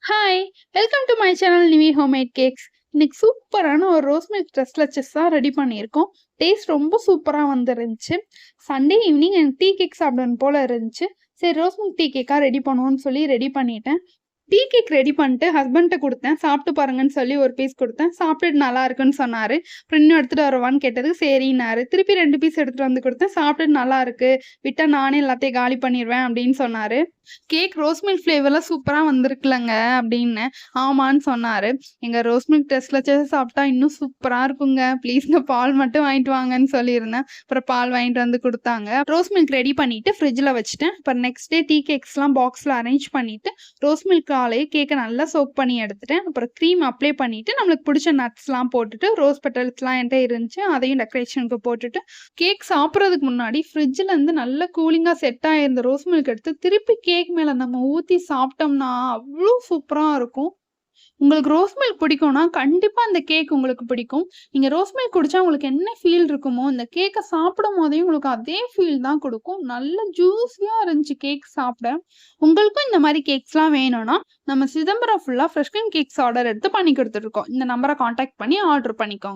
Hi! Welcome do my channel Nivi homemade cakes. இன்னைக்கு சூப்பரான ஒரு ரோஸ் மில்க் ட்ரெஸ்லெச்சஸ் தான் ரெடி பண்ணியிருக்கோம். டேஸ்ட் ரொம்ப சூப்பரா வந்துருந்துச்சு. சண்டே ஈவினிங் எனக்கு டீ கேக் சாப்பிடணும் போல இருந்துச்சு. சரி ரோஸ் மில்க் டீ கேக்கா ரெடி பண்ணுவோம்னு சொல்லி ரெடி பண்ணிட்டேன். டீ கேக் ரெடி பண்ணிட்டு ஹஸ்பண்ட்ட குடுத்தேன். சாப்பிட்டு பாருங்கன்னு சொல்லி ஒரு பீஸ் குடுத்தேன். சாப்பிட்டுட்டு நல்லா இருக்குன்னு சொன்னாரு. அப்புறம் இன்னும் எடுத்துட்டு வரவான்னு கேட்டதுக்கு சரின்னாரு. திருப்பி 2 பீஸ் எடுத்துட்டு வந்து குடுத்தேன். சாப்பிட்டுட்டு நல்லா இருக்கு. விட்டா நானே எல்லாத்தையும் காலி பண்ணிருவேன் அப்படின்னு சொன்னாரு. கேக் ரோஸ் மில்க் ஃப்ளேவர்லாம் சூப்பரா வந்திருக்குலங்க அப்டின்னேன். ஆமான்னு சொன்னாரு. எங்க ரோஸ் மில்க் டெஸ்ட்லச்சஸ் சாப்பிட்டா இன்னும் சூப்பரா இருக்குங்க. ப்ளீஸ்ங்க பால் மட்டும் வாங்கிட்டு வாங்கன்னு சொல்லியிருந்தேன். அப்புறம் பால் வாங்கிட்டு வந்து குடுத்தாங்க. ரோஸ் மில்க் ரெடி பண்ணிட்டு ஃப்ரிட்ஜ்ல வச்சுட்டேன். அப்புறம் நெக்ஸ்ட் டே டீ கேக்ஸ்லாம் பாக்ஸ்ல அரேஞ்ச் பண்ணிட்டு, ரோஸ் மில்க்காலயே கேக்க நல்லா சோக் பண்ணி எடுத்துட்டேன். அப்புறம் க்ரீம் அப்ளை பண்ணிட்டு, நம்மளுக்கு புடிச்ச நட்ஸ்லாம் போட்டுட்டு, ரோஸ் பெட்டல்ஸ்லாம் என்ட்ட இருந்துச்சு. அதையும் டெக்கரேஷனுக்கு போட்டுட்டு, கேக் சாப்பிடுறதுக்கு முன்னாடி ஃப்ரிட்ஜ்ல இருந்து நல்ல கூலிங்கா செட் ஆயிருந்த ரோஸ் மில்க் எடுத்து திருப்பி கேக் மேல நம்ம ஊத்தி சாப்பிட்டோம்னா, அவ்ளோ சூப்பரா இருக்கும். உங்களுக்கு ரோஸ் மில்க் பிடிக்கும்னா, கண்டிப்பா இந்த கேக் உங்களுக்கு பிடிக்கும். நீங்க ரோஸ் மில்க் குடிச்சா உங்களுக்கு என்ன ஃபீல் இருக்குமோ, இந்த கேக்க சாப்பிடும்போதே உங்களுக்கு அதே ஃபீல் தான் குடுக்கும். நல்ல ஜூஸியா இருந்துச்சு கேக் சாப்பிட. உங்களுக்கும் இந்த மாரி கேக்ஸ்லாம் வேணும்னா, நம்ம சிதம்பரம் ஃபுல்லா ஃப்ரெஷ் கிரீம் கேக்ஸ் ஆர்டர் எடுத்து பண்ணி குடுத்துட்டுருக்கோம். இந்த நம்பர கான்டாக்ட் பண்ணி ஆர்டர் பண்ணிக்கோங்க.